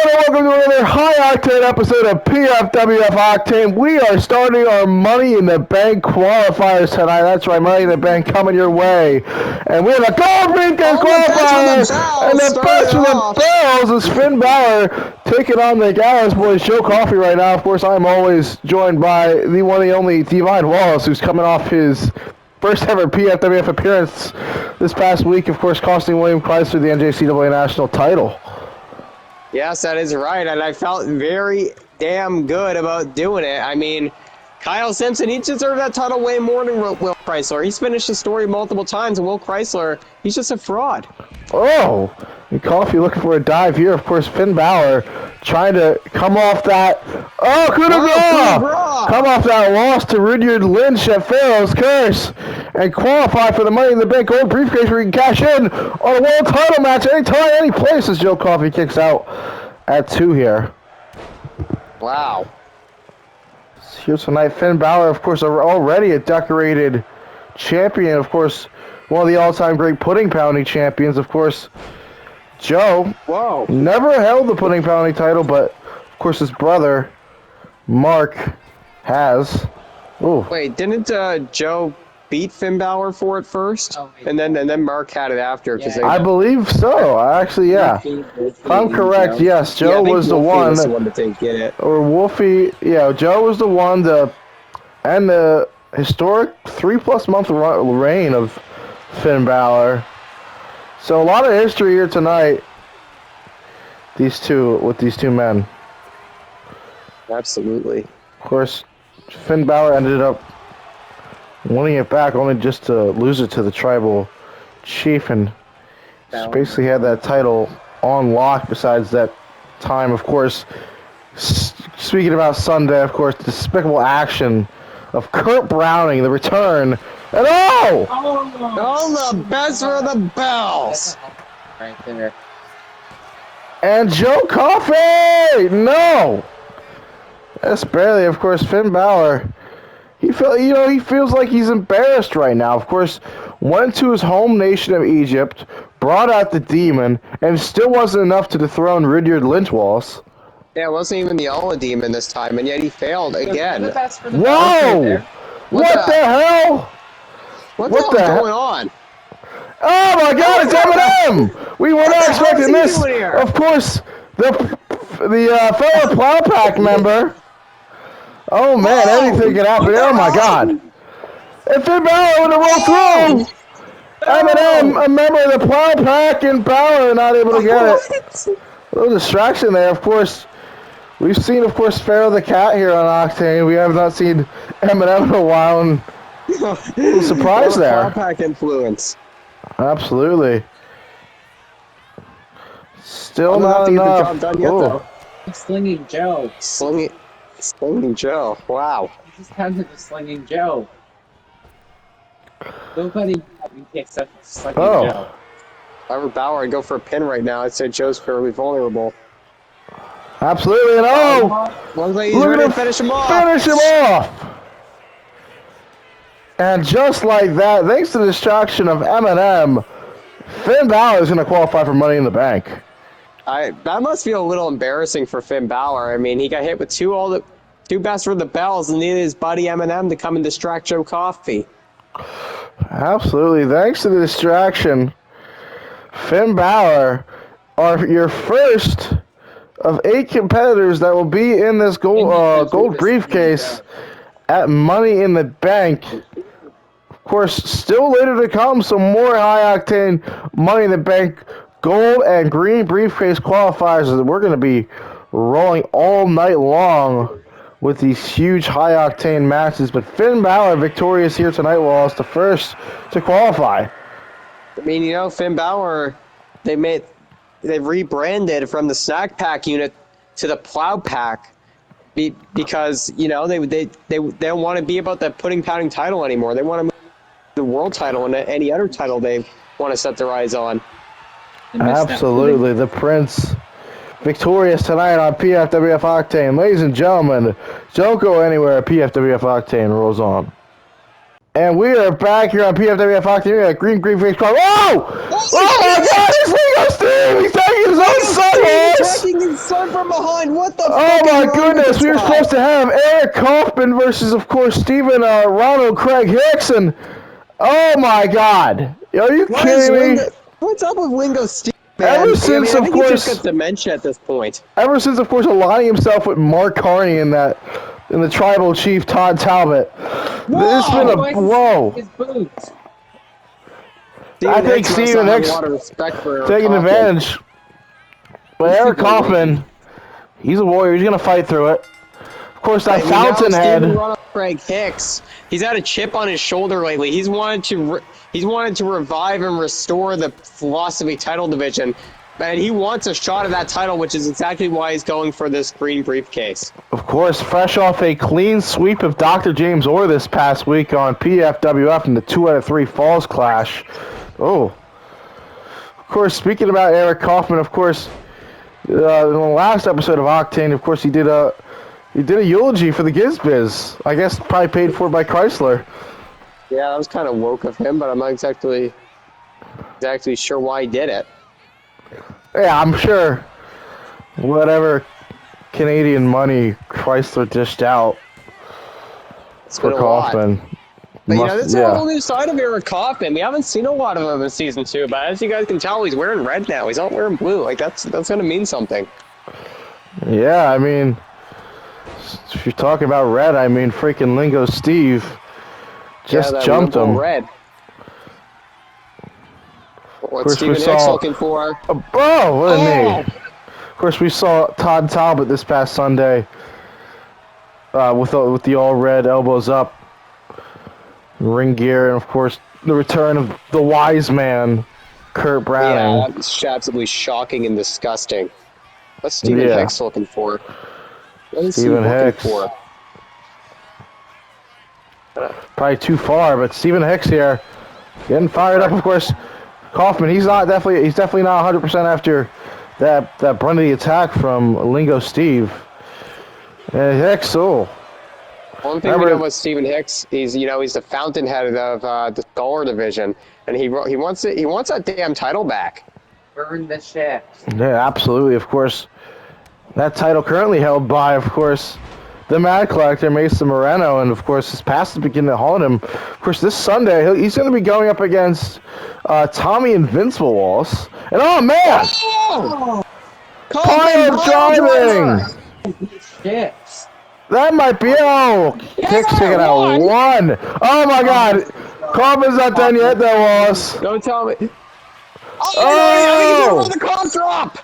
and welcome to another high-octane episode of Pfwf Octane. We are starting our Money in the Bank qualifiers tonight. That's right, Money in the Bank coming your way. And we have a gold briefcase qualifier, and the best of the bells is Finn Balor taking on the Gallows Boys, Joe Coffey right now. Of course, I'm always joined by the one and only Divine Wallace, who's coming off his first ever PFWF appearance this past week, of course, costing William Chrysler the NJCAA national title. Yes, that is right, and I felt very damn good about doing it. I mean, Kyle Simpson, he deserved that title way more than Will Chrysler. He's finished the story multiple times, and Will Chrysler, he's just a fraud. Oh, and Coffey looking for a dive here. Of course, Finn Balor trying to come off that. Oh, coup de grace! Come off that loss to Rudyard Lynch at Pharaoh's Curse and qualify for the Money in the Bank gold briefcase where you can cash in on a world title match anytime, any place as Joe Coffey kicks out at 2 here. Wow. Here tonight, Finn Balor, of course, already a decorated champion. Of course, one of the all-time great pudding pounding champions. Of course, Joe never held the pudding pounding title, but of course his brother Mark has. Ooh. Wait, didn't Joe beat Finn Balor for it first, and then Mark had it after? Yeah. I believe so. Actually, yeah. If I'm correct, yes. Joe was the one. Was the one to get it. Or Wolfie, yeah. Joe was the one to end the historic 3+ month reign of Finn Balor. So a lot of history here tonight. These two men. Absolutely. Of course, Finn Balor ended up winning it back, only just to lose it to the Tribal Chief, and just basically had that title on lock. Besides that time, of course, speaking about Sunday, of course, despicable action of Kurt Browning, the return, and oh, the best for the bells. Right there. And Joe Coffey, no. That's barely, of course, Finn Balor. He feels like he's embarrassed right now. Of course, went to his home nation of Egypt, brought out the demon, and still wasn't enough to dethrone Rudyard Lynch Wallace. Yeah, it wasn't even the Ola demon this time, and yet he failed again. Whoa! What the hell? What the hell is going on? Oh my God! It's Eminem. We were not expecting this. Of course, the fellow Plow Pack member. Oh man, anything can happen. Oh my God! And Finn Balor would have rolled through. Eminem, a member of the Plow Pack, and Balor not able to get it. A little distraction there, of course. We've seen, of course, Pharaoh the Cat here on Octane. We have not seen Eminem in a while, and a little surprise there. Plow Pack influence. Absolutely. Still not enough. Done yet, though. Slinging Joe. Slinging Joe. Wow. This is kind of the Slinging Joe. Nobody takes up Slinging Joe. If I were Balor, I'd go for a pin right now. I'd say Joe's fairly vulnerable. Absolutely, and looks like he's ready to finish him off. Finish him off. And just like that, thanks to the distraction of Eminem, Finn Balor is going to qualify for Money in the Bank. That must feel a little embarrassing for Finn Balor. I mean, he got hit with two best for the bells and needed his buddy Eminem to come and distract Joe Coffey. Absolutely. Thanks to the distraction, Finn Balor are your first of 8 competitors that will be in this gold briefcase at Money in the Bank. Of course, still later to come, some more high-octane Money in the Bank gold and green briefcase qualifiers that we're going to be rolling all night long with these huge high-octane matches. But Finn Balor victorious here tonight, Wallace, the first to qualify. I mean, Finn Balor, they rebranded from the Snack Pack unit to the Plow Pack because, they don't want to be about that pudding pounding title anymore. They want to move the world title and any other title they want to set their eyes on. Absolutely. The Prince victorious tonight on PFWF Octane. Ladies and gentlemen, don't go anywhere. PFWF Octane rolls on. And we are back here on PFWF Octane. We got green face card. Whoa! Oh my God! It's Lego Steve! He's taking his own son, He's taking his son from behind. What the Oh fuck is my wrong goodness, with we were this guy? supposed to have Eric Kaufman versus, of course, Steven Ronald Craig Hickson. Oh my God. Are you What is kidding me? Lingo? What's up with Lingo Steve, man? Ever I mean, since, I of think he just course, got dementia at this point. aligning himself with Mark Carney in the tribal chief Todd Talbot. It's been Whoa! a, whoa. His boots. I Steven think Hicks must Steven not have a Hicks lot of respect for Eric taking Kaufman. advantage. But These Eric people are Kaufman, waiting. he's a warrior. He's going to fight through it. Of course, that I mean, now Steven fountainhead. Ronald Craig Hicks, he's had a chip on his shoulder lately. He's wanted to revive and restore the philosophy title division, and he wants a shot at that title, which is exactly why he's going for this green briefcase. Of course, fresh off a clean sweep of Dr. James Orr this past week on PFWF in the 2 out of 3 Falls Clash. Oh. Of course, speaking about Eric Kaufman, of course, in the last episode of Octane, of course, he did a eulogy for the Gizbiz. I guess probably paid for by Chrysler. Yeah, that was kind of woke of him, but I'm not exactly sure why he did it. Yeah, I'm sure whatever Canadian money Chrysler dished out It's for been a lot. Kaufman. But you know, that's a Yeah. whole new side of Eric Kaufman. We haven't seen a lot of him in season 2, but as you guys can tell, he's wearing red now. He's not wearing blue. Like that's gonna mean something. Yeah, I mean, if you're talking about red, I mean, freaking Lingo Steve just that jumped liberal him. red. What's course, we Steven Hicks saw- looking for? Oh, what a knee. Of course, we saw Todd Talbot this past Sunday with the all red elbows up, ring gear, and of course the return of the wise man, Kurt Browning. Yeah, that's absolutely shocking and disgusting. What's Steven Yeah. Hicks looking for? What is Steven he looking Hicks. for? Probably too far, but Steven Hicks here getting fired up. Of course, Kaufman. He's definitely not 100% after that brunt of the attack from Lingo Steve. And Hicks, oh. One thing we know about Steven Hicks, he's the fountainhead of the Scholar division, and he wants that damn title back. Burn the shit. Yeah, absolutely. Of course, that title currently held by, of course, the Mad Collector, Mason Moreno, and of course his past is beginning to haunt him. Of course, this Sunday he's going to be going up against Tommy Invincible Walls. And oh man, Oh! pile driving. Shits. That might be Hicks taking out one. Oh my God, Kaufman's not done yet, though, Wallace. Don't tell me. Oh! The cough drop!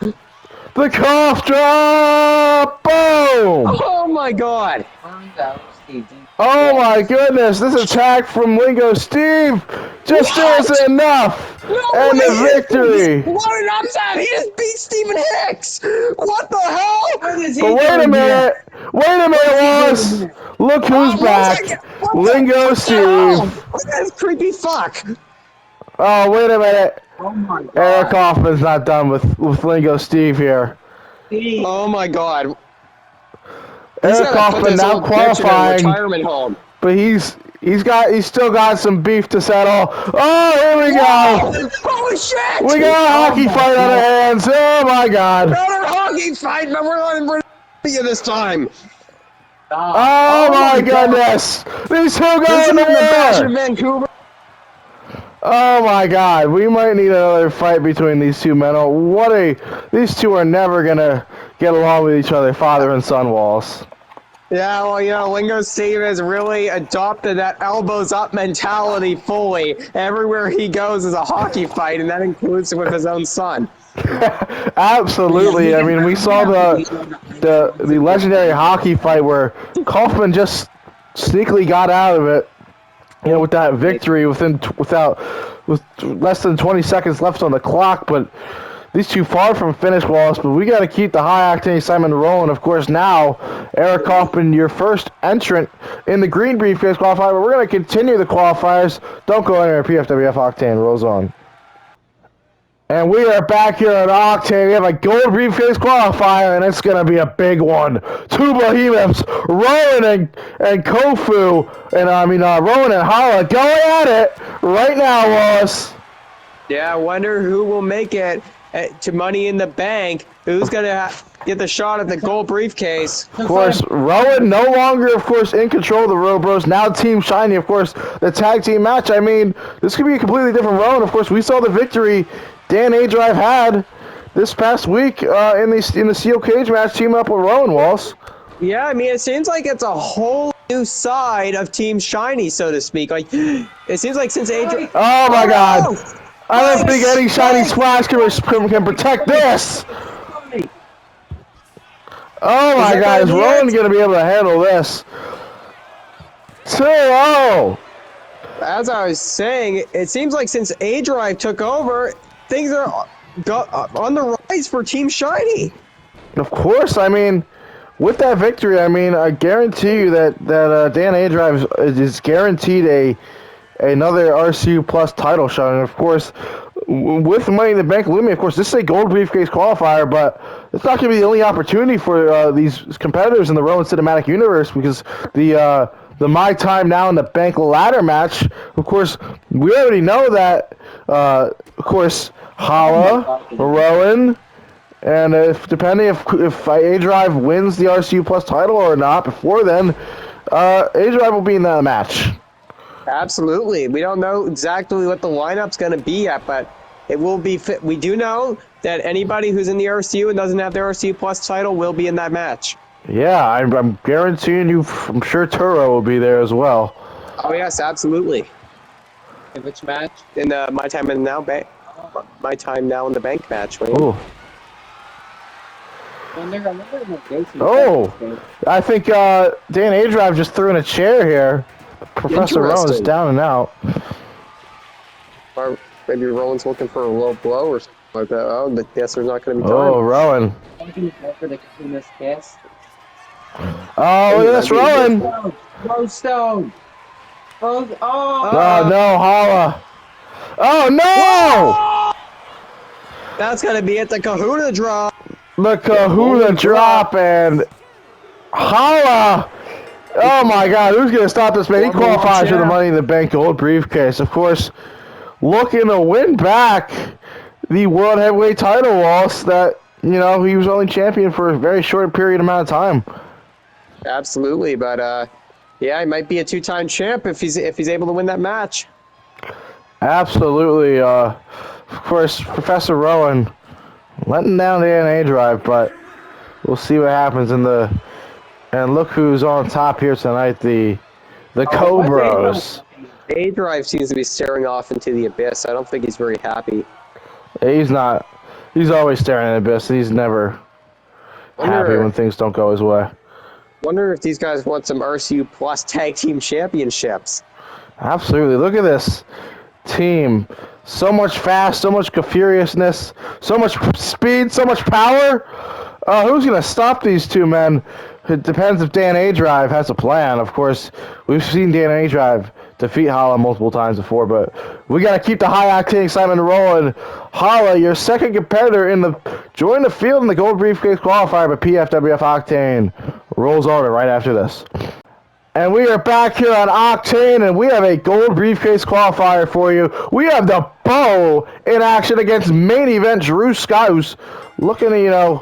The cough drop! Boom! Oh my God! Burn those Steve. Oh my goodness, this attack from Lingo Steve just isn't enough! No And way. the victory! What an upset! He just beat Steven Hicks! What the hell? What is he But wait a doing minute! Wait a minute, Wallace! Look who's back! Lingo Steve! That's creepy fuck! Oh, wait a minute! Oh my god. Eric Kaufman's not done with Lingo Steve here. Steve. Oh my God! Eric Kaufman now qualifying, retirement home. but he's still got some beef to settle. Oh, here we go! Holy shit! We got a hockey fight on our hands. Oh my God! Another hockey fight, but we're not in British this time. Stop. Oh my goodness! These two This going is to in the Bachelor war! Vancouver. Oh my God! We might need another fight between these two men. Oh, these two are never gonna get along with each other, father and son, Walls. Yeah, well, Lingo Steve has really adopted that elbows up mentality fully. Everywhere he goes is a hockey fight, and that includes with his own son. Absolutely. I mean, we saw the legendary hockey fight where Kaufman just sneakily got out of it. You know, with that victory with less than 20 seconds left on the clock, but these two far from finish, Wallace, but we got to keep the high octane excitement rolling. Of course, now Eric Kaufman, your first entrant in the green briefcase qualifier, but we're going to continue the qualifiers. Don't go anywhere. PFWF Octane rolls on. And we are back here at Octane. We have a gold briefcase qualifier, and it's going to be a big one. Two behemoths, Rowan and Kofu, and Rowan and Hala going at it right now, Wallace. Yeah, I wonder who will make it to Money in the Bank. who's gonna get the shot at the gold briefcase. Of course, Rowan no longer, of course, in control of the Road Bros. Now Team Shiny, of course, the tag team match. I mean, this could be a completely different Rowan. Of course, we saw the victory Dan A Drive had this past week in the Steel Cage match, teaming up with Rowan Walls. Yeah, I mean, it seems like it's a whole new side of Team Shiny, so to speak. Like, it seems like since Adrian. Oh my God! no! I don't think any Shiny Spike! Splash can protect this. Oh my that God! Is gonna be Rowan it? gonna be able to handle this? 2-0. As I was saying, it seems like since A Drive took over, things are on the rise for Team Shiny. Of course, I mean, with that victory, I mean, I guarantee you that Dan A Drive is guaranteed another RCU Plus title shot, and of course, with Money in the Bank looming, of course, this is a gold briefcase qualifier, but it's not going to be the only opportunity for these competitors in the Rowan Cinematic Universe, because the My Time Now in the Bank ladder match, of course, we already know that, of course, Hala, Rowan, and depending if A Drive wins the RCU Plus title or not before then, A Drive will be in that match. Absolutely. We don't know exactly what the lineup's going to be yet, but it will be fit. We do know that anybody who's in the RCU and doesn't have the RCU Plus title will be in that match. Yeah, I'm guaranteeing you. I'm sure Turo will be there as well. Oh yes, absolutely. In which match? In the My Time Now in the Bank match. Ooh. Oh! I think Dan A Drive just threw in a chair here. Professor Rowan's Interesting. down and out. Or maybe Rowan's looking for a low blow or something like that. Oh, but yes, there's not going to be time. Oh, Rowan. For the Kahuna's cast. Oh, look at this, Rowan. Glowstone! Oh! Oh, no, Hala. Oh, no! That's going to be at the Kahuna drop. The Kahuna drop and Hala. Oh my God, who's going to stop this man? He qualifies for the Money in the Bank gold briefcase. Of course, looking to win back the World Heavyweight title loss that, you know, he was only champion for a very short period amount of time. Absolutely, but yeah, he might be a two-time champ if he's able to win that match. Absolutely. Of course, Professor Rowan letting down the NA drive, but we'll see what happens in the. And look who's on top here tonight, the Cobras. A Drive seems to be staring off into the abyss. I don't think he's very happy. He's not. He's always staring at the abyss. He's never happy when things don't go his way. Wonder if these guys want some RCU Plus Tag Team Championships. Absolutely. Look at this team. So much fast, so much furiousness, so much speed, so much power. Who's going to stop these two men? It depends if Dan A Drive has a plan. Of course, we've seen Dan A Drive defeat Hala multiple times before, but we got to keep the high octane excitement rolling. Hala, your second competitor join the field in the gold briefcase qualifier, but PFWF Octane rolls on it right after this. And we are back here on Octane, and we have a gold briefcase qualifier for you. We have the Bow in action against main event Drew Scott, looking to,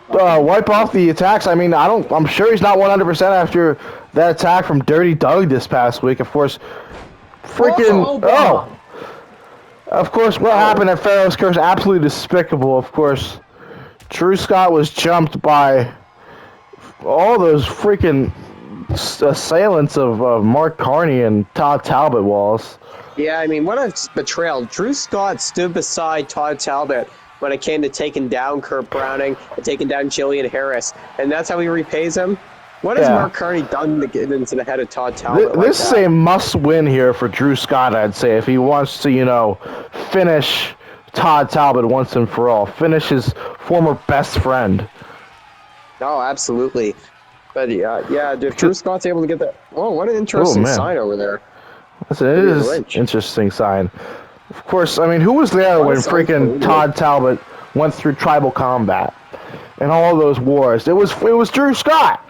wipe off the attacks. I mean, I'm sure he's not 100% after that attack from Dirty Doug this past week. Of course, of course, what happened at Pharaoh's Curse, absolutely despicable. Of course, Drew Scott was jumped by all those freaking assailants of Mark Carney and Todd Talbot Walls. Yeah, I mean, what a betrayal. Drew Scott stood beside Todd Talbot when it came to taking down Kurt Browning and taking down Jillian Harris, and that's how he repays him. What has Mark Carney done to get into the head of Todd Talbot? This is a must-win here for Drew Scott, I'd say, if he wants to, finish Todd Talbot once and for all, finish his former best friend. Oh, absolutely. But yeah, if Drew Scott's able to get that. Oh, what an interesting sign over there. It is an interesting sign. Of course, I mean, who was there when freaking Todd Talbot went through tribal combat and all those wars? It was Drew Scott.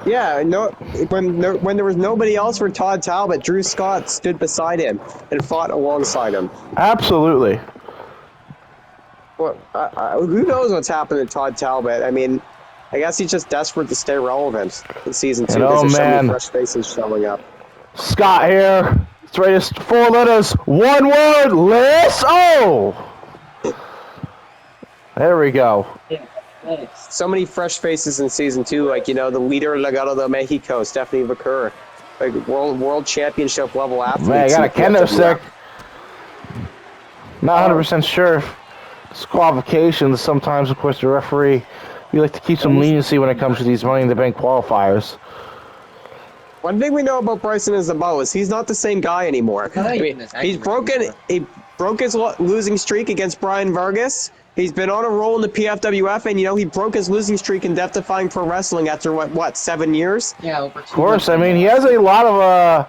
Yeah, when there was nobody else for Todd Talbot, Drew Scott stood beside him and fought alongside him. Absolutely. Well, who knows what's happened to Todd Talbot? I mean, I guess he's just desperate to stay relevant in season 2 because there's so many fresh faces showing up. Scott here. It's right. 4 letters, 1 word. List. Oh. There we go. Yeah, nice. So many fresh faces in season 2, like, you know, the leader Legado de Mexico, Stephanie Vaquer, like world championship level athlete. Man, I got a kendo stick. Not 100% sure if it's qualifications. Sometimes, of course, the referee, we like to keep some leniency when it comes to these Money in the Bank qualifiers. One thing we know about Bryson Izabal is he's not the same guy anymore. I mean, he broke his losing streak against Brian Vargas. He's been on a roll in the PFWF, and, you know, he broke his losing streak in death-defying pro wrestling after, what, 7 years? Yeah, over 2 Of course, I mean, he has a lot of,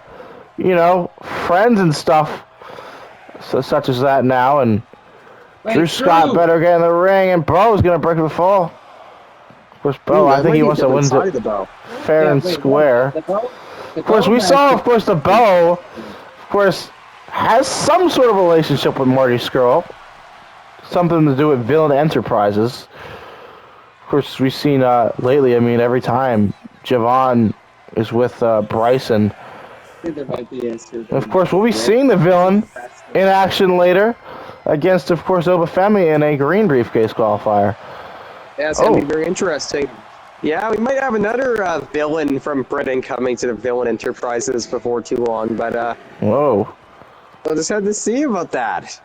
you know, friends and stuff, such as that now, and Drew Scott better get in the ring, and Bo's going to break the fall. Of course, Bo, I think he wants to win it fair and square. Of course, we saw, of course, the Bo, of course, has some sort of relationship with Marty Scurll. Something to do with Villain Enterprises. Of course, we've seen lately, I mean, every time Javon is with Bryson. Of course, we'll be seeing the Villain in action later against, of course, Obafemi in a green briefcase qualifier. Yeah, it's going to be very interesting. Yeah, we might have another villain from Britain coming to the Villain Enterprises before too long, but whoa. We'll just have to see about that.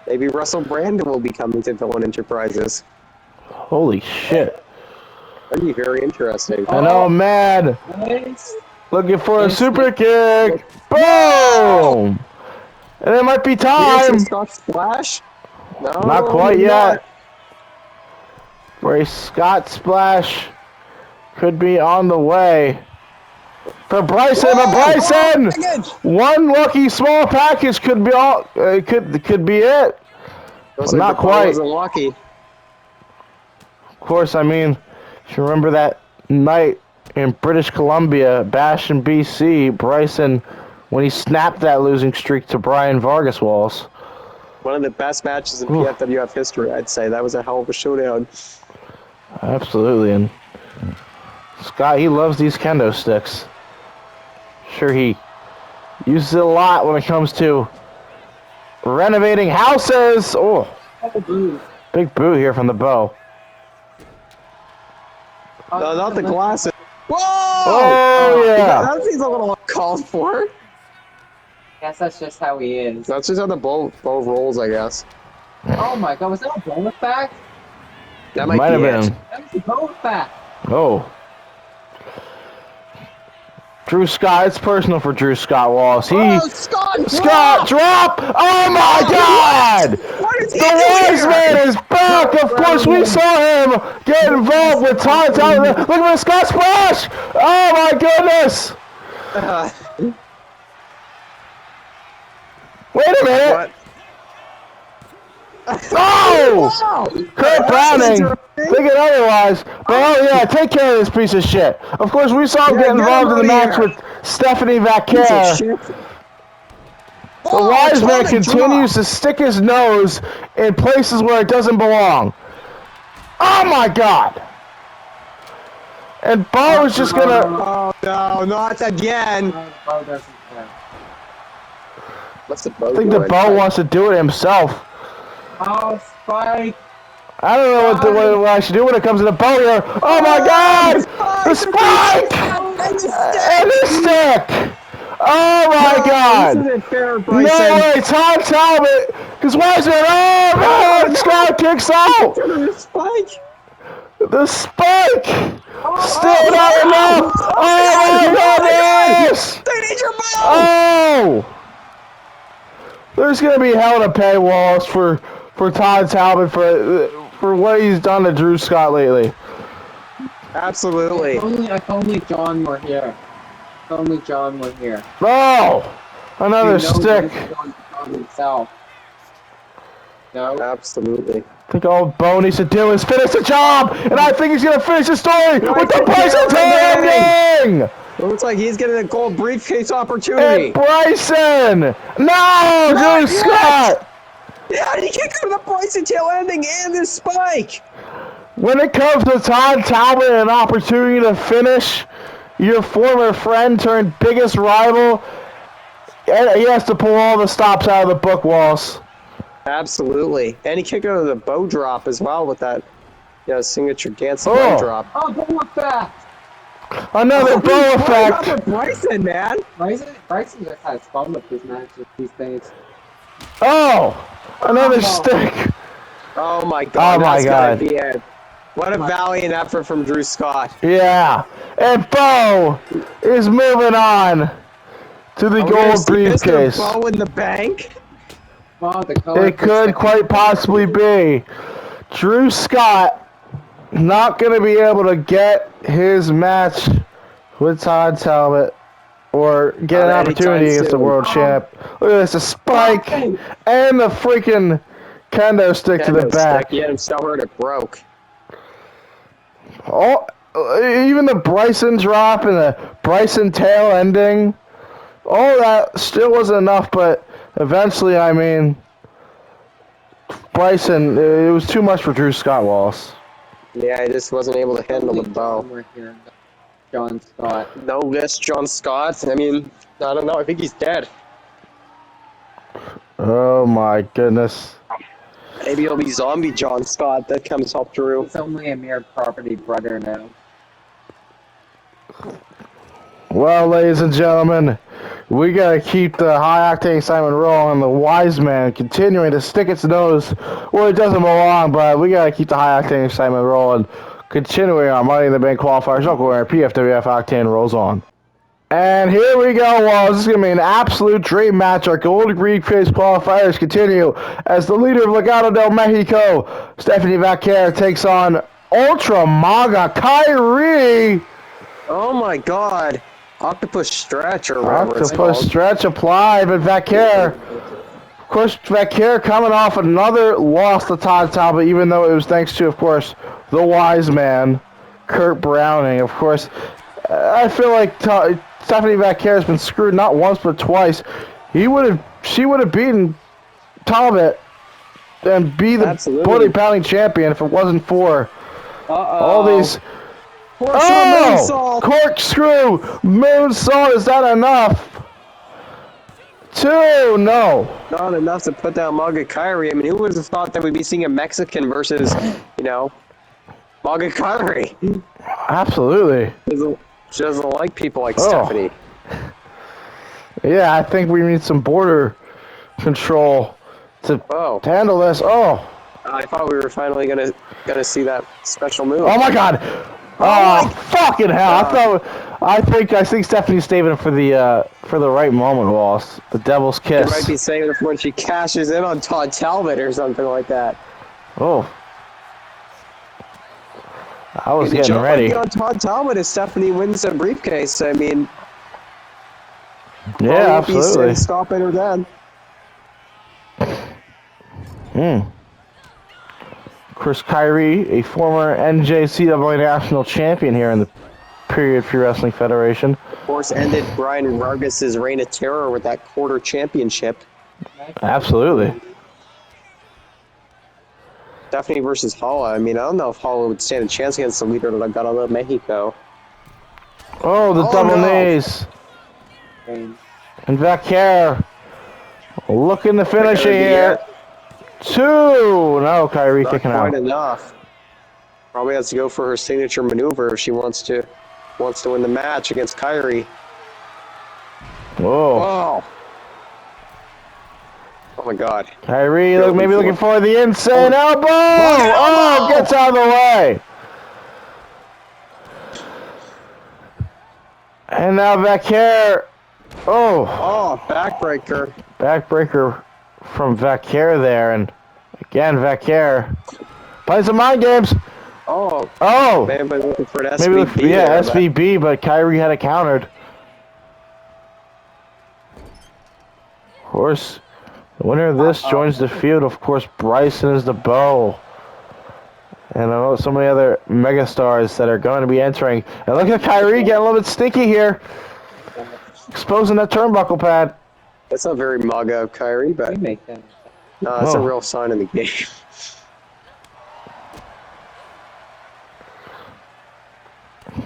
Maybe Russell Brandon will be coming to Villain Enterprises. Holy shit. That'd be very interesting. I know, man. Nice. Looking for a super kick. Boom! And it might be time. Scott Splash? No, not quite yet. For a Scott Splash could be on the way. For Bryson, one lucky small package could be all. Could be it. But not quite. Wasn't lucky. Of course, I mean, if you remember that night in British Columbia, Bash in BC, Bryson, when he snapped that losing streak to Brian Vargas Walls. One of the best matches in PFWF history, I'd say. That was a hell of a showdown. Absolutely, and Scott, he loves these kendo sticks. Sure, he uses it a lot when it comes to renovating houses. Oh, big boot here from the Bo. No, not the glasses. Whoa! Oh, yeah. That seems a little uncalled for. Guess that's just how he is. That's just how the bow rolls, I guess. Oh my god, was that a bone effect? That might have been. That was a bone effect. Oh. Drew Scott, it's personal for Drew Scott Wallace. Scott drop! Oh my god! The Wise Man is back! Of course, we saw him get involved with Todd Talbot. Look at the Scott Splash! Oh my goodness! Wait a minute! Oh! Kurt Browning! Thinking otherwise. But oh yeah, take care of this piece of shit. Of course, we saw him get involved in the match with Stephanie Vaquer. The Wise Man continues to stick his nose in places where it doesn't belong. Oh my god! And Bo is just gonna... Oh no, not again! I think the Bo wants to do it himself. Oh, Spike! I don't know what I should do when it comes to the Bo here. Oh my god! The spike! And the stick! Oh my god! This isn't fair, No Bryson. way, Todd Talbot! Because Wise Man, oh no! Scott kicks out! The spike! The spike! Still not enough! Oh my goodness! They need your ball! Oh! There's gonna be hell to pay, Wallace, for Todd Talbot for what he's done to Drew Scott lately. Absolutely. If only John were here. If only John were here. Oh! Another stick. Himself. No. Absolutely. I think all Bo needs to do is finish the job, and I think he's gonna finish the story with the Bryson Landing! looks like he's getting a gold briefcase And opportunity. Bryson! No! Not Drew yet! Scott! Yeah, he kicked him the Bryson tail ending and the spike. When it comes to Todd Talbot and an opportunity to finish your former friend turned biggest rival, he has to pull all the stops out of the book, Walls. Absolutely. And he kicked out of the bow drop as well with that signature dancing Oh. bow drop. Oh, boom effect! Another bow effect. Up with Bryson, man. Bryson just has fun with these matches these days. Oh! Another Oh. stick. Oh my god, Oh my that's God. gotta be it. What a valiant effort from Drew Scott. Yeah. And Bo is moving on to the Are we gonna gold see briefcase. Mr. Bow in the bank? Wow, the color It could quite possibly be. Drew Scott not going to be able to get his match with Todd Talbot or get an Not anytime opportunity against the soon. world champ. Look at this, a spike Oh. and the freaking kendo stick to the Kendo back. stick. He had him so hurt it broke. All, even the Bryson drop and the Bryson tail ending, all that still wasn't enough, but eventually, I mean, Bryson, it was too much for Drew Scott Wallace. Yeah, he just wasn't able to handle the bow. We're here. John Scott. No list, John Scott. I mean, I don't know. I think he's dead. Oh my goodness. Maybe it'll be zombie John Scott that comes up through. It's only a mere property brother now. Well, ladies and gentlemen, we gotta keep the high octane Simon rolling and the wise man continuing to stick its nose where it doesn't belong, but we gotta keep the high octane Simon rolling, continuing our Money in the Bank qualifiers. Uncle where PFWF Octane rolls on. And here we go, Walls. This is going to be an absolute dream match. Our gold briefcase qualifiers continue as the leader of Legado del Mexico, Stephanie Vaquer, takes on Ultra Maga Kyrie. Oh my god. Octopus stretch or whatever it's Octopus called. stretch applied, but Vaquer, of course, Vaquer coming off another loss to Todd Talbot, even though it was thanks to, of course, the wise man, Kurt Browning. Of course, I feel like Stephanie Vaquer has been screwed not once but twice. She would have beaten Talbot and be the Absolutely. body pounding champion if it wasn't for all these. Moonsault. Corkscrew moonsault. Is that enough? Two, no. Not enough to put down Maga Kyrie. I mean, who would have thought that we'd be seeing a Mexican versus, Maga Kyrie? Absolutely. She doesn't like people like Oh. Stephanie. Yeah, I think we need some border control to Oh, handle this. Oh. I thought we were finally gonna see that special move. Oh my God! Oh, fucking hell! I think Stephanie's saving for the right moment, Wallace. The devil's She might kiss. be saving it for when she cashes in on Todd Talbot or something like that. Oh, I was The getting joke ready. might be on Todd Talbot if Stephanie wins the briefcase. I mean, Yeah, probably won't be absolutely. stopping her then. Chris Kyrie, a former NJCAA national champion here in the Period Free Wrestling Federation. Of course, ended Brian Vargas' reign of terror with that quarter championship. Absolutely. Stephanie versus Hala. I mean, I don't know if Hala would stand a chance against the leader of Legado del Mexico. Oh, the Oh, double no. knees. And And Vaquer looking to finish it gonna be here. it. Two. No, Kyrie Not kicking quite out. enough. Probably has to go for her signature maneuver if she wants to win the match against Kyrie. Whoa. Oh. Oh my God. Kyrie maybe looking for the insane elbow. Oh, gets out of the way. And now Vaquer. Oh, Oh, backbreaker. backbreaker from Vaquer there. And again, Vaquer playing some mind games. Oh, Oh, maybe looking for an maybe SVB. yeah, there, SVB, but Kyrie had it countered. Of course, the winner of this joins the field. Of course, Bryson is the bow. And so many other megastars that are going to be entering. And look at Kyrie getting a little bit stinky here. Exposing that turnbuckle pad. That's not very MAGA of Kyrie, but We make them. no, that's a Oh. real sign in the game.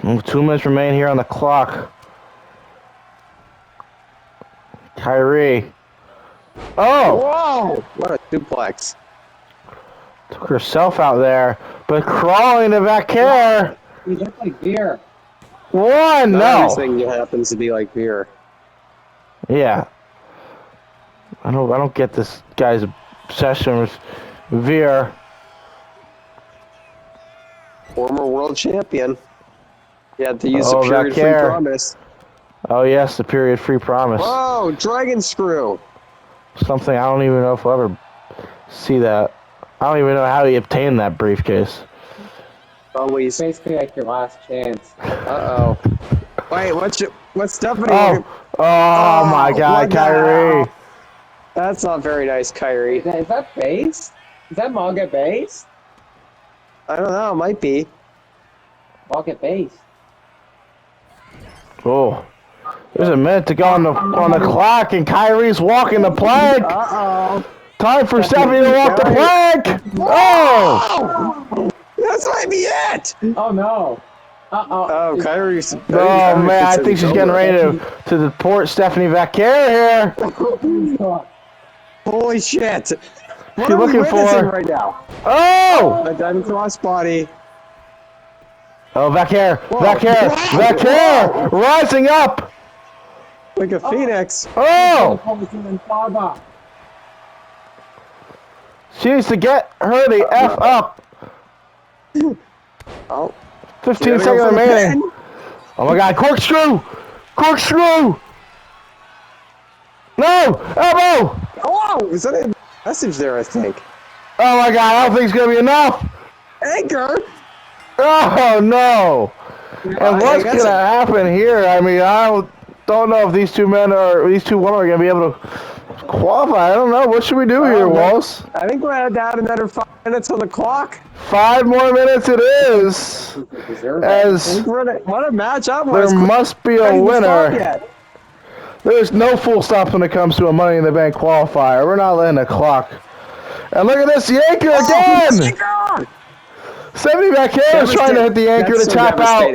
Well, 2 minutes remain here on the clock. Kyrie. Oh! Whoa! What a duplex. Took herself out there. But crawling to back here. We look like beer. One! Not No! everything happens to be like beer. Yeah. I don't get this guy's obsession with Veer. Former world champion. You had to use Oh, the period free Vaquer. promise. Oh yes, the period free promise. Whoa, dragon screw. Something I don't even know if I'll ever see that. I don't even know how he obtained that briefcase. Always. Basically like your last chance. Uh-oh. Wait, what's Stephanie? Oh my God, what the Kyrie. hell? That's not very nice, Kyrie. Is that base? Is that MAGA base? I don't know, it might be. MAGA base. Oh, there's a minute to go on the clock, and Kyrie's walking the plank. Uh-oh. Time for Stephanie to walk the plank. Oh! That might be it! Oh no. Oh, Kyrie's... Oh man, I think she's getting ready to deport Stephanie Vaquer here. Holy shit! What She are we looking witnessing for- right now? Oh! A diamond crossbody. Oh, Vaquer, Whoa. Vaquer, Vaquer, rising up. Like a phoenix. Oh! She needs to get her the F up. Oh. 15 seconds remaining. Oh my God, corkscrew! Corkscrew! No! Elbow! Oh, is that a message there, I think? Oh my God, I don't think it's gonna be enough. Anchor! Oh no! And what's gonna happen here? I mean, I don't know if these two women are gonna be able to qualify. I don't know. What should we do here, Walls? I think we're at down another 5 minutes on the clock. 5 more minutes it is. As What a matchup. there must be a winner. There's no full stops when it comes to a Money in the Bank qualifier. We're not letting the clock. And look at this, the anchor again! 70 back here is trying to hit the anchor to tap out.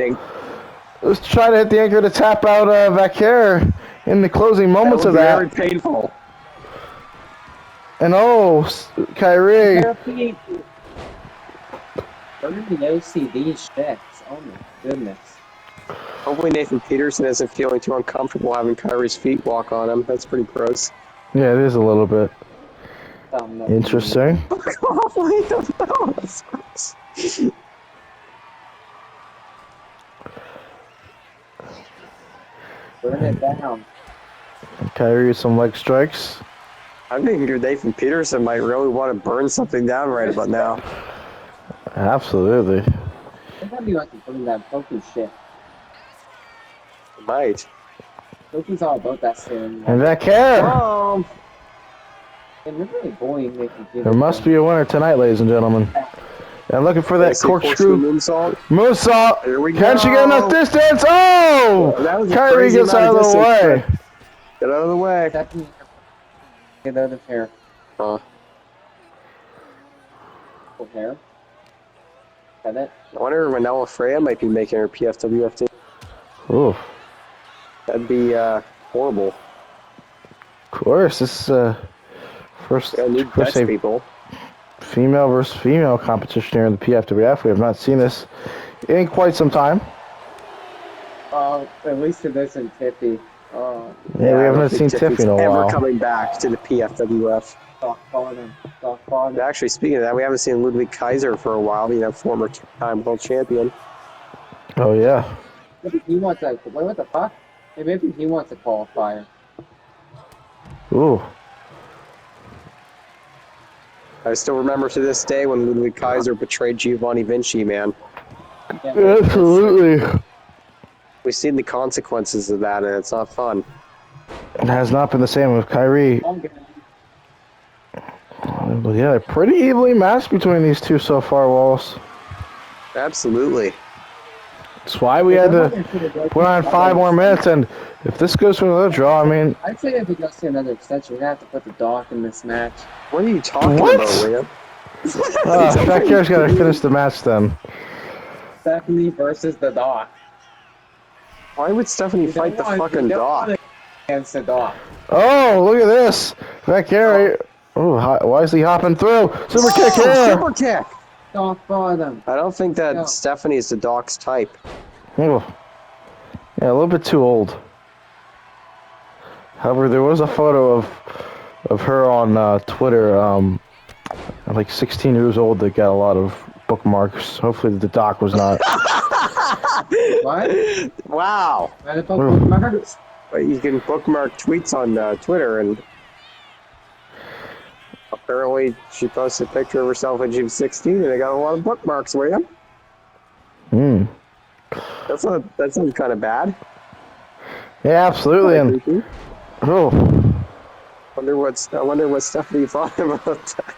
Was trying to hit the anchor to tap out Vaquer in the closing moments of that. Very painful. And Kyrie. Where did the OCD shits? Oh my goodness. Hopefully Nathan Peterson isn't feeling too uncomfortable having Kyrie's feet walk on him. That's pretty gross. Yeah, it is a little bit No. interesting. Oh, wait, no, that's gross. Burn it down. Kyrie with some leg strikes. I think Nathan Peterson might really want to burn something down right about now. Absolutely. Sometimes you have to burn that Poku shit. Might. Poku's all about that ceremony. And Vaquer. Oh, And they're really bullying Nathan Peterson. There must be a winner tonight, ladies and gentlemen. And looking for that corkscrew moonsault. moonsault. Here we Can she go. get enough distance? Oh! That was a Kyrie crazy gets amount out of the distance, way. Get out of the way. Definitely get out of hair. Huh. Full hair. Is that it? I wonder if Manella Freya might be making her PFWF team. Ooh. That'd be horrible. Of course, this first I need first Dutch people. female versus female competition here in the PFWF. We have not seen this in quite some time. At least it isn't Tiffy. Oh, Yeah, we I haven't don't seen think Tiffy in a ever while. coming back to the PFWF. stop calling him. Stop calling him. Actually, speaking of that, we haven't seen Ludwig Kaiser for a while. Former two-time world champion. Oh yeah. Maybe he wants a. Wait, what the fuck? Hey, maybe he wants a qualifier. Ooh. I still remember to this day when Ludwig Kaiser betrayed Giovanni Vinci, man. Yeah, Absolutely. We've seen the consequences of that, and it's not fun. It has not been the same with Kyrie. Okay. But yeah, pretty evenly matched between these two so far, Wallace. Absolutely. That's why we had to put on 5 more minutes, and if this goes to another draw, I mean, I'd say if it goes to another extension, we have to put the dock in this match. What are you talking What? about, William? Backyard's got to finish the match then. Stephanie versus the dock. Why would Stephanie fight the fucking dog? Against the dock. Oh, look at this. Backyard. Oh, why is he hopping through? Super kick here. Super kick! Dock bottom. I don't think that No. Stephanie is the dog's type. Oh. Yeah, a little bit too old. However, there was a photo of her on Twitter, like 16 years old, that got a lot of bookmarks. Hopefully the doc was not. What? Wow. What about bookmarks? But you can bookmark tweets on Twitter, and apparently she posted a picture of herself when she was 16, and they got a lot of bookmarks, William. Hmm. That sounds kind of bad. Yeah, absolutely. And oh, I wonder what Stephanie thought about that.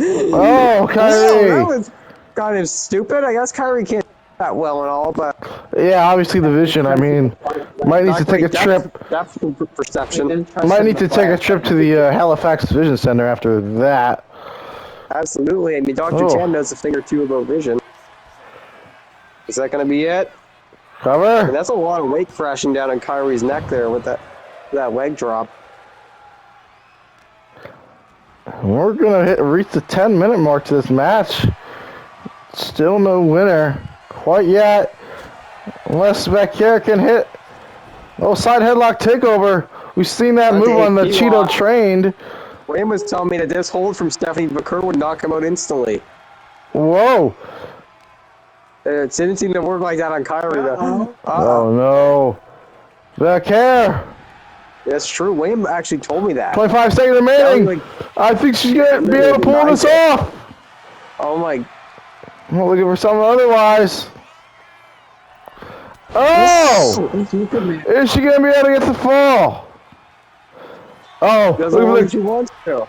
oh, Kyrie. That was kind of stupid. I guess Kyrie can't do that well and all, but Yeah, obviously the vision. I mean, might need to take a trip. Depth perception. Might need to take a trip to the Halifax Vision Center after that. Absolutely. I mean, Dr. Oh. Chan knows a thing or two about vision. Is that going to be it? And Cover. that's a lot of weight crashing down on Kyrie's neck there with that leg drop. We're gonna reach the 10-minute mark to this match. Still no winner quite yet, unless Backyard can hit. Oh, side headlock takeover. We've seen that Okay, move on the he Cheeto lost. trained. Wayne was telling me that this hold from Stephanie McCurr would knock him out instantly. Whoa. It didn't seem to work like that on Kyrie, though. Oh no. Backyard. That's true. William actually told me that. 25 seconds remaining. That was I think she's gonna be able to pull this off. Oh my. I'm looking for something otherwise. Oh! Is she gonna be able to get the fall? Oh, Doesn't look look at like she wants to.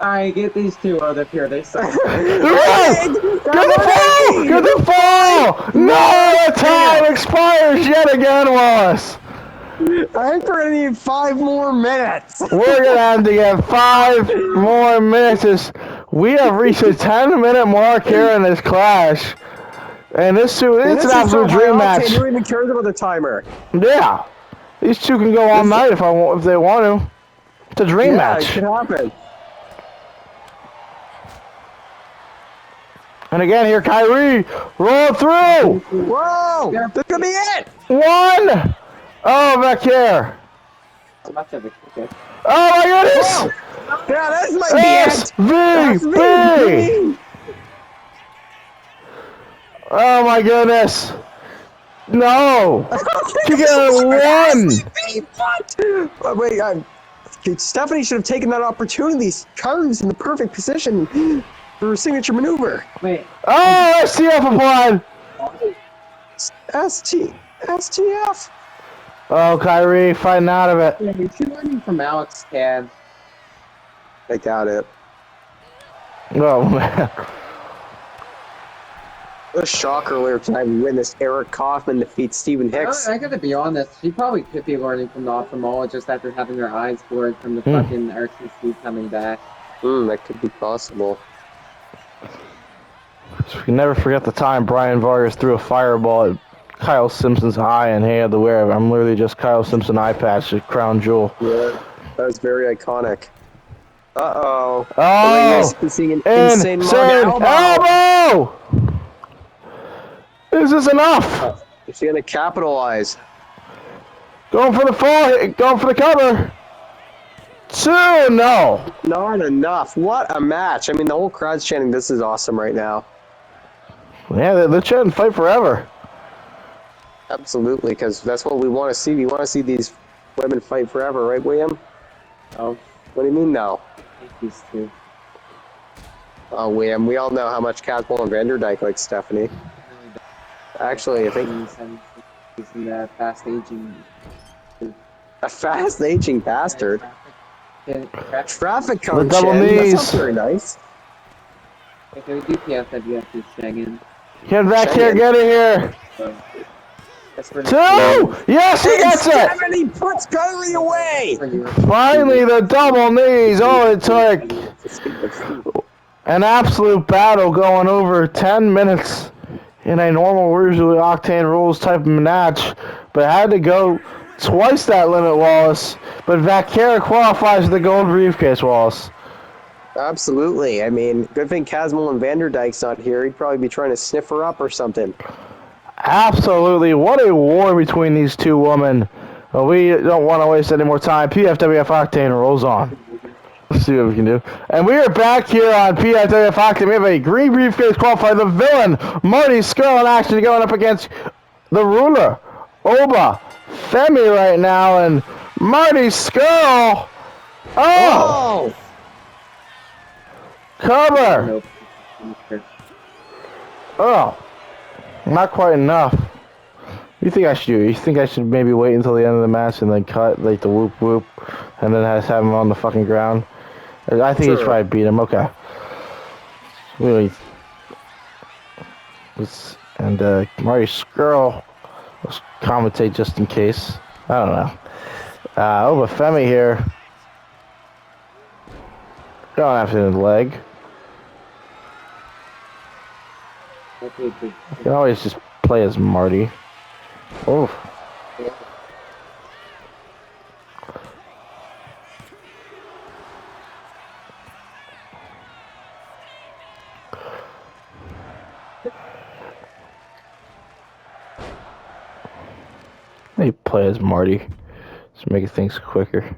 Alright, get these two out of here. They suck. Get the fall! Get the fall! No, the time expires yet again, Wallace. I think we're gonna need 5 more minutes. We're gonna have to get 5 more minutes. We have reached the 10-minute mark here in this clash. And it's an absolute dream match. Who even cares about the timer? Yeah. These two can go all night if they want to. It's a dream It match. could happen. And again here, Kyrie, roll through. Whoa! This could be it! 1. Oh, back here. Much of it. Okay. Oh my goodness. Yeah, this might be it! SVB. Oh my goodness. No. She got 1. What? Wait, Stephanie should have taken that opportunity. Kyrie's in the perfect position for her signature maneuver. Wait. Oh, STF applied. STF. Oh, Kyrie fighting out of it. Yeah, we should learn from Alex Cad. I doubt it. Oh man. What a shocker earlier tonight we witnessed Eric Kaufman defeat Stephen Hicks. I gotta be honest, she probably could be learning from the ophthalmologist after having her eyes blurred from the fucking RCC coming back. That could be possible. We can never forget the time Brian Vargas threw a fireball at Kyle Simpson's eye and he had to wear, I'm literally just Kyle Simpson eye patch at Crown Jewel. Yeah, that was very iconic. Uh-oh. Oh! Insane elbow! Is this enough? Is she gonna capitalize? Going for the fall, going for the cover. 2, no. Not enough. What a match. I mean, the whole crowd's chanting, this is awesome right now. Yeah, they're chanting fight forever. Absolutely, because that's what we want to see. We want to see these women fight forever, right, William? Oh, What do you mean, no? I hate these two. Oh, William, we all know how much Caswell and Vanderdyke like Stephanie. Actually, I think He's in the fast aging. a fast-aging bastard. Traffic cone The double chin. That knees. sounds very nice. If they would do PFWF, just Shagan. Get back here, Shagan. get in here. That's for 2! Yes, he gets it! 70 puts Curry away! Finally, the double knees. Oh, it took an absolute battle going over 10 minutes in a normal, usually Octane rules type of match, but had to go twice that limit, Wallace. But Vaquera qualifies for the gold briefcase, Wallace. Absolutely. I mean, good thing Casmel and Vanderdijk's not here. He'd probably be trying to sniff her up or something. Absolutely. What a war between these two women. We don't want to waste any more time. PFWF Octane rolls on. Let's see what we can do. And we are back here on PFWF Octane. We have a green briefcase qualifier. The villain, Marty Skull, in action going up against the ruler, Oba Femi right now. And Marty Skull. Oh! Cover. Oh. Not quite enough. You think I should do? You think I should maybe wait until the end of the match and then cut like the whoop whoop, and then have him on the fucking ground? I think he's probably beat him. Okay. Really. And Marty Skrull, let's commentate just in case. I don't know. Oba Femi here. Going after the leg. You can always just play as Marty. Oof. Maybe play as Marty. Just make things quicker.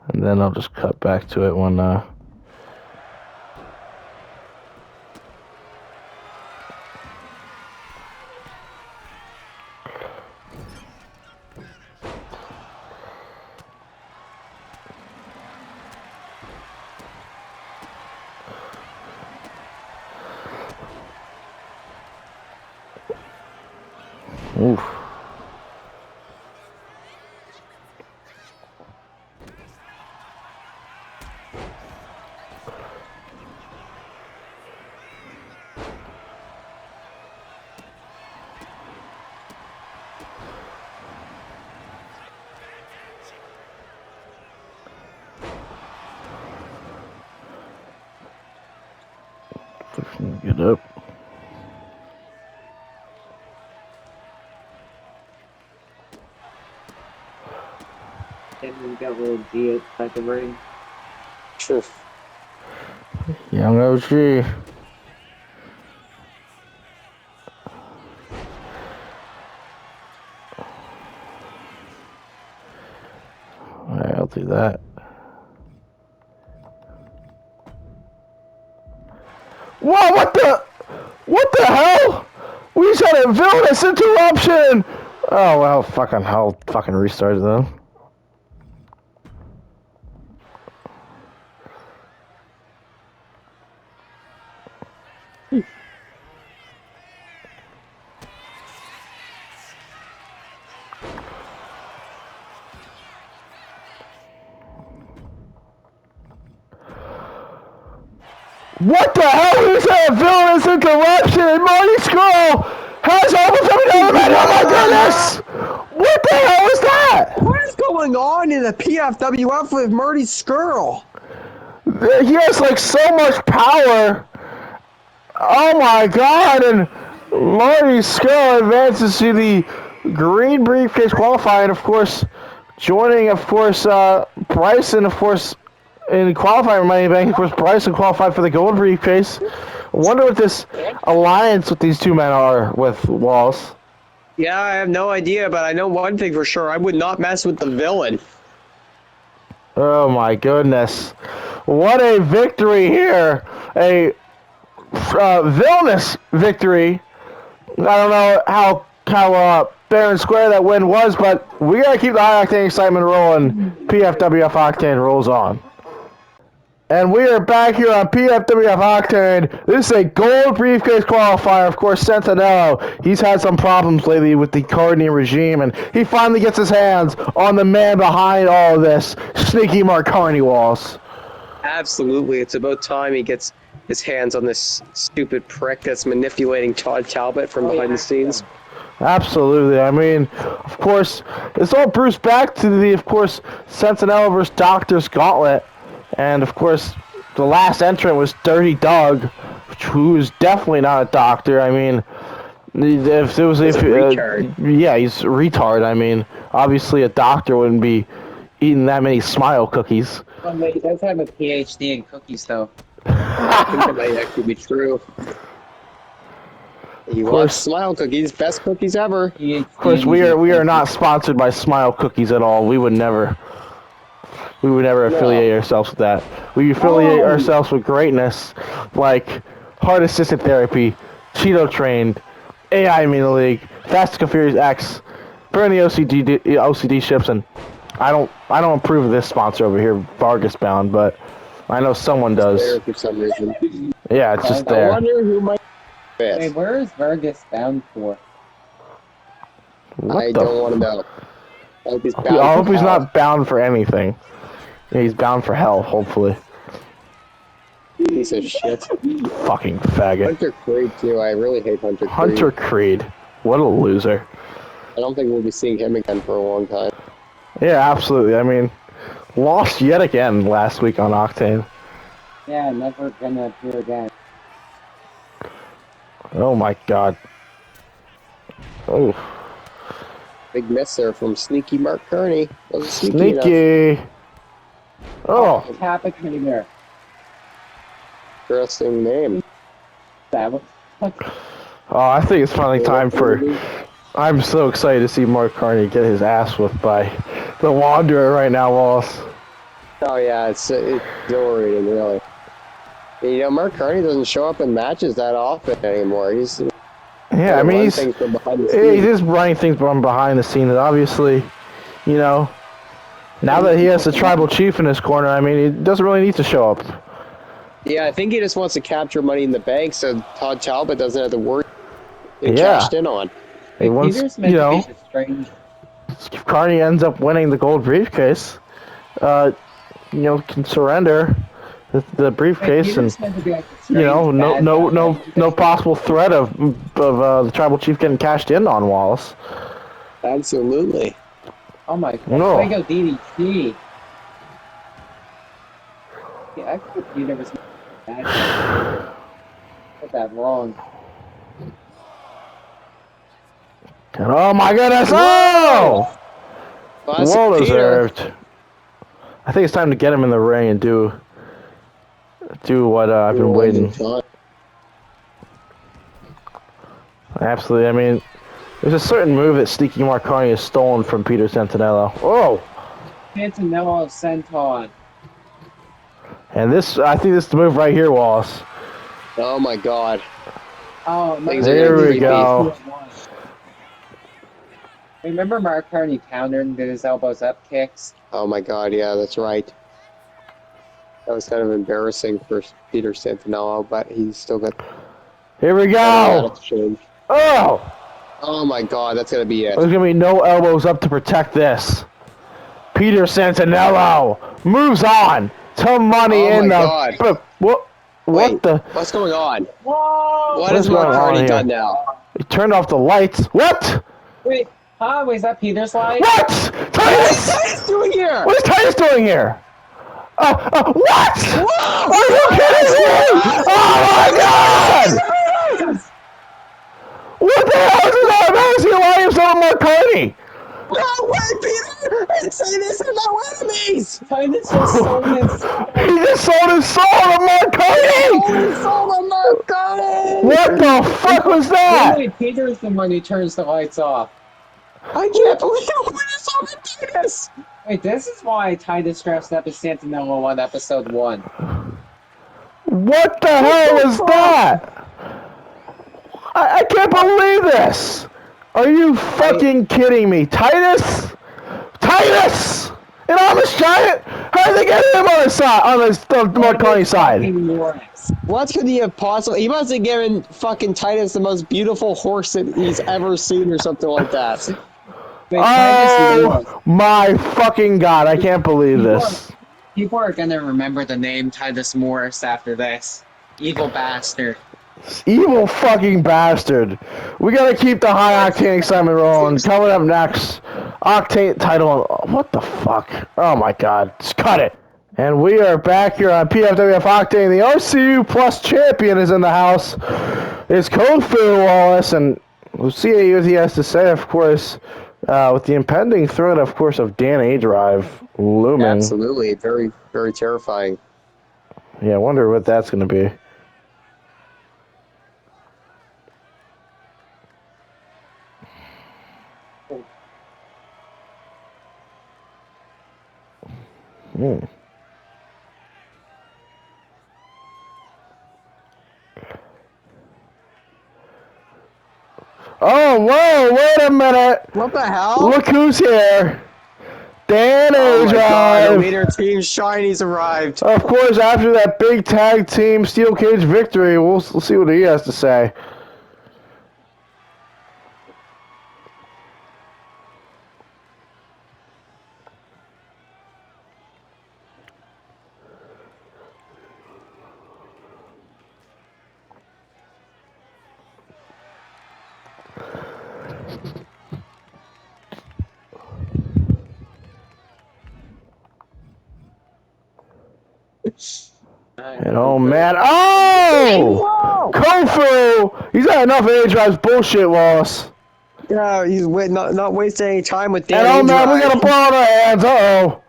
And then I'll just cut back to it when oof. Get up. And we got little G at the ring. Sure. Young OG. Alright, I'll do that. Whoa, what the hell? We just had a villainous interruption! Oh, well, fucking hell. Fucking restart then. What the hell is that? Villainous interruption and Marty Skull has almost every other man. Oh my goodness! What the hell is that? What is going on in the PFWF with Marty Skrull? He has like so much power. Oh my god! And Marty Skull advances to the green briefcase qualifying, of course, joining, of course, Bryson, of course, in qualifying Money Bank. Of course, Bryson qualified for the gold briefcase. I wonder what this alliance with these two men are with Walls. Yeah, I have no idea, but I know one thing for sure. I would not mess with the villain. Oh my goodness. What a victory here. A villainous victory. I don't know how fair and square that win was, but we gotta keep the high octane excitement rolling. PFWF Octane rolls on. And we are back here on PFWF Octane. This is a gold briefcase qualifier. Of course, Sentinello, he's had some problems lately with the Cardinal regime, and he finally gets his hands on the man behind all of this, Sneaky Mark Carney Walls. Absolutely, it's about time he gets his hands on this stupid prick that's manipulating Todd Talbot from behind the scenes. Absolutely. I mean, of course, it's all Bruce back to the, of course, Sentinel versus Doctor's Gauntlet. And, of course, the last entrant was Dirty Doug, who is definitely not a doctor. I mean, if it was... He's a retard. Yeah, he's a retard. I mean, obviously a doctor wouldn't be eating that many smile cookies. Well, he does have a PhD in cookies, though. I think that might actually be true. He loves Smile Cookies, best cookies ever. Of course, we are not sponsored by Smile Cookies at all. We would never affiliate ourselves with that. We affiliate ourselves with greatness, like Heart Assisted Therapy, Cheeto Trained, AI Mini League, Fast and Furious X, Burn the OCD ships, and I don't approve of this sponsor over here, Vargas Bound, but I know someone does. There for some reason. Yeah, it's just I there. wonder who might. Wait, where is Vargas bound for? I don't want to know. I hope he's, I hope he's not bound for anything. Yeah, he's bound for hell, hopefully. Piece of shit. Fucking faggot. Hunter Creed too. I really hate Hunter Creed. Hunter Creed. What a loser. I don't think we'll be seeing him again for a long time. Yeah, absolutely. I mean, lost yet again last week on Octane. Yeah, never gonna appear again. Oh my god. Oh. Big miss there from Sneaky Mark Kearney. Wasn't sneaky enough. Sneaky. Oh. Capicator. Interesting name. That was. Oh, I think it's finally time for... I'm so excited to see Mark Carney get his ass whipped by the Wanderer right now, Wallace. Oh yeah, it's exhilarating, really. You know, Mark Carney doesn't show up in matches that often anymore. He's Yeah, I mean, he's from behind the just running things from behind the scenes. Obviously, you know, now that he has the tribal chief in his corner, I mean, he doesn't really need to show up. Yeah, I think he just wants to capture Money in the Bank so Todd Talbot doesn't have to worry and Yeah. cashed in on. He wants, Peter's you know, meant to be the strange. if Carney ends up winning the gold briefcase, you know, can surrender the briefcase Peter's and, meant to be like the you know, strange no possible threat of the tribal chief getting cashed in on, Wallace. Absolutely. Oh my god. No. Fuego DDT. Yeah, I think Peter was bad. Got that wrong. Oh my goodness! Oh! Classic Well Peter. deserved. I think it's time to get him in the ring and do what I've been waiting. Absolutely. I mean, there's a certain move that Sneaky Mark Carney has stolen from Peter Santinello. Oh! Santinello Senton. And this, I think this is the move right here, Wallace. Oh my god. Oh, Things There are we go. Remember Mark Carney countering his elbows up kicks? Oh my god, yeah, that's right. That was kind of embarrassing for Peter Santinello, but he's still got Here we that go! exchange. Oh! Oh my god, that's gonna be it. There's gonna be no elbows up to protect this. Peter Santinello moves on to Money Oh in my the... God. What Wait, the... what's going on? Whoa! What has What's Mark going on Carney here? done now? He turned off the lights. What? Wait, wait, is that Peter's line? What? What Titus! is Titus doing here? What is Titus doing here? What? Whoa! Are you kidding me? Oh my god! What the hell is this? How is he allowing himself to Mark Carney? No way, Peter! And Titus are no enemies! Titus just sold his He just sold his soul to Mark Carney! Holy soul of Mark Carney! What the fuck was that? Wait, Peter's the one who turns the lights off. I can't believe we just saw the Titus! Wait, this is why Titus dressed up as Santinello on episode 1. What the hell was that? I can't believe this! Are you fucking kidding me? Titus? Titus! An Amish giant? How did they get him on his side, on the Mark Carney side? What could he have possibly... He must have given fucking Titus the most beautiful horse that he's ever seen or something like that. Wait, Oh my fucking god, I can't believe this. People are gonna remember the name Titus Morris after this. Evil bastard. Evil fucking bastard. We gotta keep the high octane excitement rolling. Coming up next, Octane title. What the fuck? Oh my god. Just cut it. And we are back here on PFWF Octane. The RCU Plus champion is in the house. It's Kofu Wallace, and we'll see what he has to say, of course, with the impending threat, of course, of Dan A Drive looming. Absolutely, very, very terrifying. Yeah, I wonder what that's going to be. Hmm. Oh, whoa, wait a minute. What the hell? Look who's here. Dan Oh A my god, the Drive. leader team Shiny's arrived. Of course, after that big tag team steel cage victory, we'll see what he has to say. And oh man, oh! Kofu! He's had enough of A-Drive's bullshit, Wallace. Yeah, he's not wasting any time with Dan And oh A man, we Drive. got a ball in our hands, uh-oh.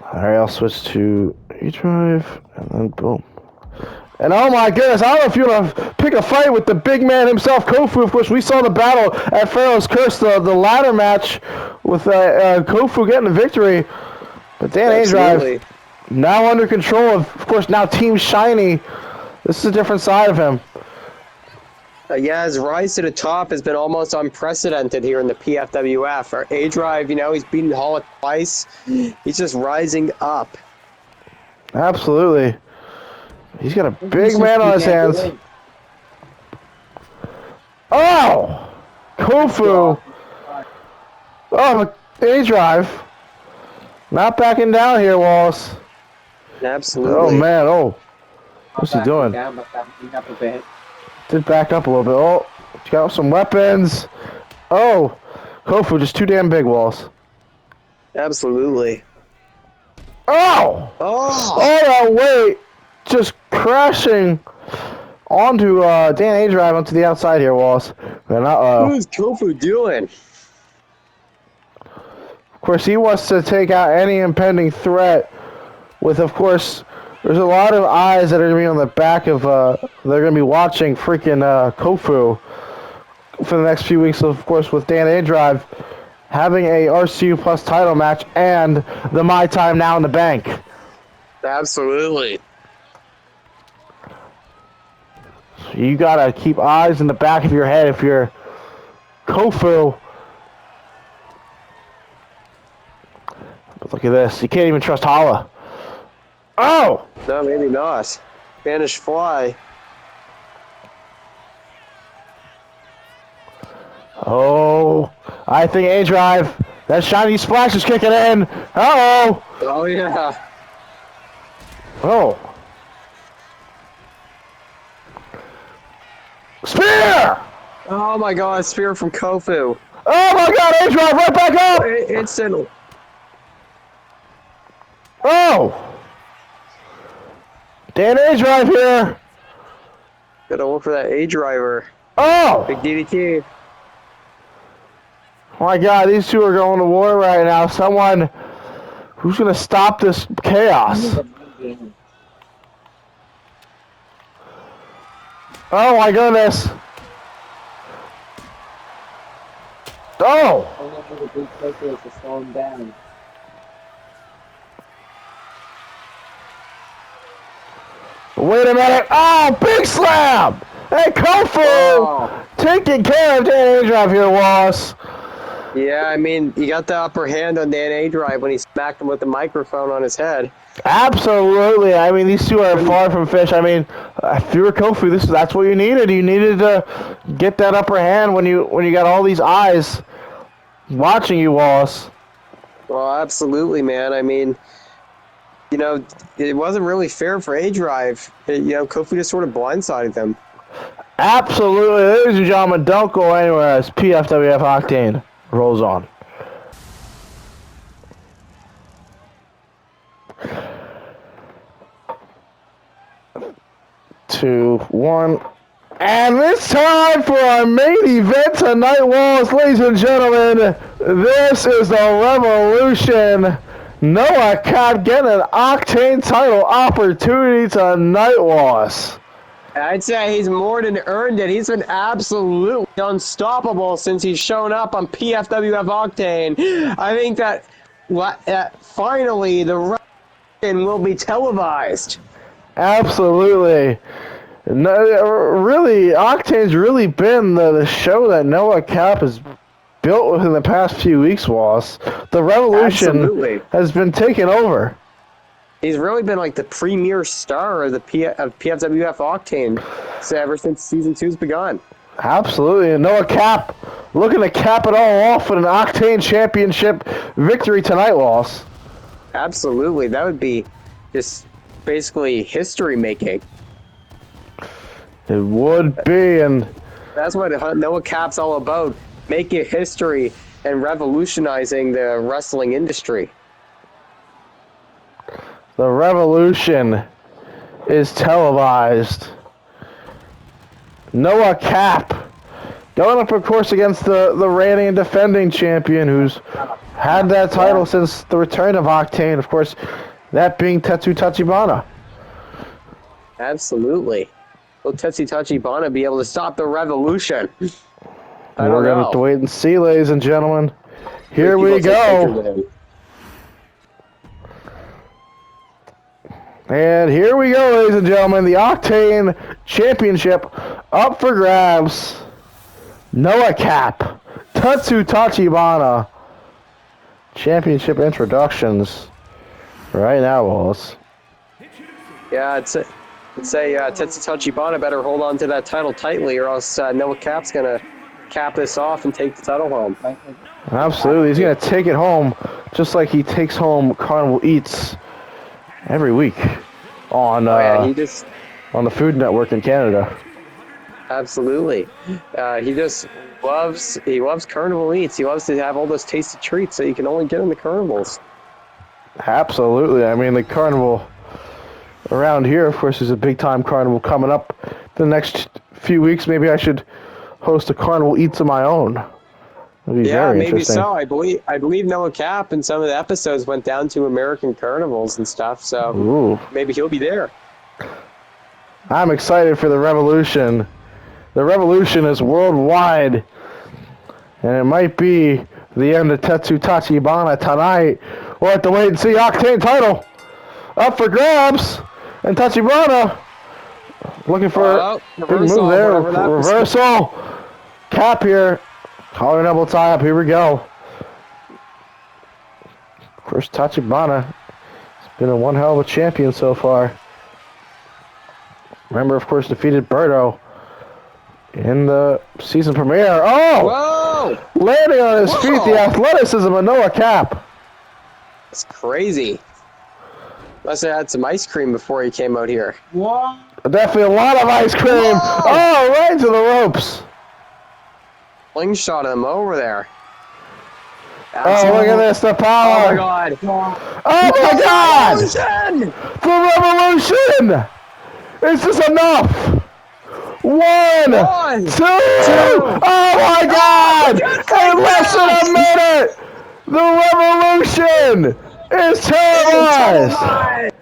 Alright, I'll switch to A-Drive, and then boom. And oh my goodness, I don't know if you want to pick a fight with the big man himself, Kofu. Of course, we saw the battle at Pharaoh's Curse, the ladder match with Kofu getting the victory. But Dan A-Drive now under control of course, now Team Shiny. This is a different side of him. Yeah, his rise to the top has been almost unprecedented here in the PFWF. Our A-Drive, you know, he's beaten Hall twice. He's just rising up. Absolutely. He's got a big man on his hands. Oh! Kofu! Oh, A-Drive. Not backing down here, Wallace. Absolutely. Oh, man. Oh. What's he doing? Down, but backing up a bit. Did back up a little bit. Oh, he's got some weapons. Oh. Kofu just too damn big, Wallace. Absolutely. Oh! Oh! Oh, wait. Just crashing onto Dan A-Drive onto the outside here, Wallace. And What is Kofu doing? Of course, he wants to take out any impending threat with, of course, there's a lot of eyes that are going to be on the back of, they're going to be watching freaking Kofu for the next few weeks, of course, with Dan A-Drive having a RCU Plus title match and the My Time Now in the bank. Absolutely. So you got to keep eyes in the back of your head if you're Kofu. But look at this. You can't even trust Hala. Oh! No, maybe not. Spanish Fly. Oh, I think A-Drive. That shiny splash is kicking in. Uh-oh. Oh, yeah. Oh. Spear! Oh, my God. Spear from Kofu. Oh, my God. A-Drive right back up. Instant. Oh. Dan A-Drive here. Gotta look for that A-Driver. Oh. Big DDT. Oh, my God. These two are going to war right now. Someone who's going to stop this chaos. Oh, my goodness. Oh. Wait a minute. Oh, big slam. Hey, Kofu. Taking care of Dan A-Drive here, Wallace. Yeah, I mean, you got the upper hand on Dan A-Drive when he smacked him with the microphone on his head. Absolutely. I mean, these two are far from fish. I mean, if you were Kofu, that's what you needed. You needed to get that upper hand when you got all these eyes watching you, Wallace. Well, absolutely, man. I mean, it wasn't really fair for A-Drive. Kofi just sort of blindsided them. Absolutely. Ladies and gentlemen, don't go anywhere as PFWF Octane rolls on. Two, one. And it's time for our main event tonight, Wallace. Ladies and gentlemen, this is the Revolution. Noah Cap getting an Octane title opportunity tonight, Wallace. I'd say he's more than earned it. He's been absolutely unstoppable since he's shown up on PFWF Octane. I think that finally the Revolution will be televised. Absolutely. No, really, Octane's really been the show that Noah Cap has built within the past few weeks, Wallace. The Revolution has been taken over. He's really been like the premier star of PFWF Octane ever since Season 2's begun. Absolutely. And Noah Cap looking to cap it all off with an Octane Championship victory tonight, Wallace. Absolutely. That would be just basically history-making. It would be, and that's what Noah Cap's all about, making history and revolutionizing the wrestling industry. The Revolution is televised. Noah Cap going up, of course, against the reigning and defending champion who's had that title since the return of Octane, of course, that being Tetsu Tachibana. Absolutely. Will Tetsu Tachibana be able to stop the Revolution? We're going to have to wait and see, ladies and gentlemen. Here we go. And here we go, ladies and gentlemen. The Octane Championship up for grabs. Noah Cap, Tetsu Tachibana. Championship introductions right now, Wallace. Yeah, I'd say Tetsu Tachibana better hold on to that title tightly, or else Noah Cap's gonna cap this off and take the title home. Absolutely, he's gonna take it home, just like he takes home Carnival Eats every week on on the Food Network in Canada. Absolutely, he loves Carnival Eats. He loves to have all those tasty treats that you can only get in the carnivals. Absolutely, I mean the carnival around here, of course, is a big-time carnival coming up the next few weeks. Maybe I should host a Carnival Eats of my own. That'd be very maybe interesting. so. I believe Noah Cap in some of the episodes went down to American carnivals and stuff, so maybe he'll be there. I'm excited for the Revolution. The Revolution is worldwide, and it might be the end of Tetsu Tachibana tonight. We'll have to wait and see. Octane title up for grabs. And Tachibana looking for a big move there. Reversal. Cap here. Collar double tie up. Here we go. Of course, Tachibana has been one hell of a champion so far. Remember, of course, defeated Berto in the season premiere. Oh! Whoa! Landing on his feet. The athleticism of Noah Cap. It's crazy. Must have had some ice cream before he came out here. Whoa! Definitely a lot of ice cream. Whoa! Oh, right to the ropes. Slingshot him over there. Oh, look at this, the power. Oh, my God. Oh, my God. The Revolution. Is this enough? One, two. Oh, my God. In less than a minute, the Revolution is televised.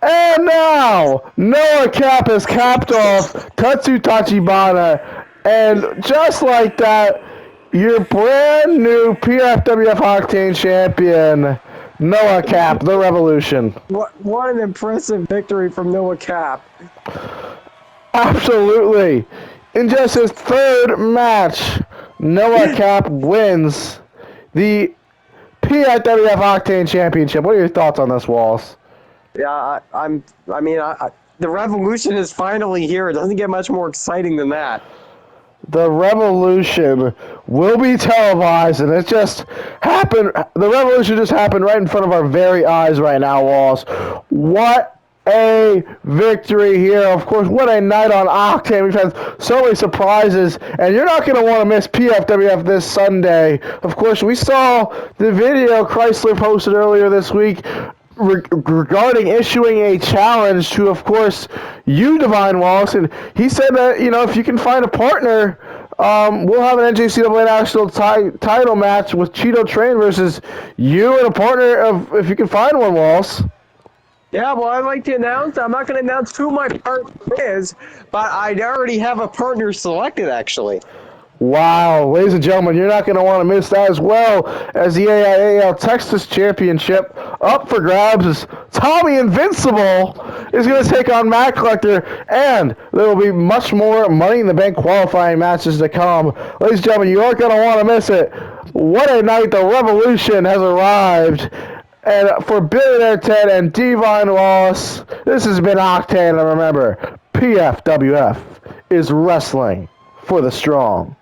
And now, Noah Cap has capped off Tetsu Tachibana. And just like that, your brand new PFWF Octane champion, Noah Cap, the Revolution. What an impressive victory from Noah Cap. Absolutely. In just his third match, Noah Cap wins the PFWF Octane Championship. What are your thoughts on this, Wallace? Yeah, the Revolution is finally here. It doesn't get much more exciting than that. The Revolution will be televised, and it just happened. The Revolution just happened right in front of our very eyes right now, Walls. What a victory here. Of course, what a night on Octane. We've had so many surprises, and you're not going to want to miss PFWF this Sunday. Of course, we saw the video Chrysler posted earlier this week regarding issuing a challenge to, of course, you, Divine Wallace, and he said that, you know, if you can find a partner, we'll have an NJCAA national title match with Cheeto Train versus you and a partner of, if you can find one, Wallace. Yeah, well, I'd like to announce, I'm not going to announce who my partner is, but I already have a partner selected, actually. Wow, ladies and gentlemen, you're not going to want to miss that, as well as the AIAL Texas Championship up for grabs as Tommy Invincible is going to take on Matt Collector, and there will be much more Money in the Bank qualifying matches to come. Ladies and gentlemen, you aren't going to want to miss it. What a night. The Revolution has arrived. And for Billionaire Ted and Divine Wallace, this has been Octane, and remember, PFWF is wrestling for the strong.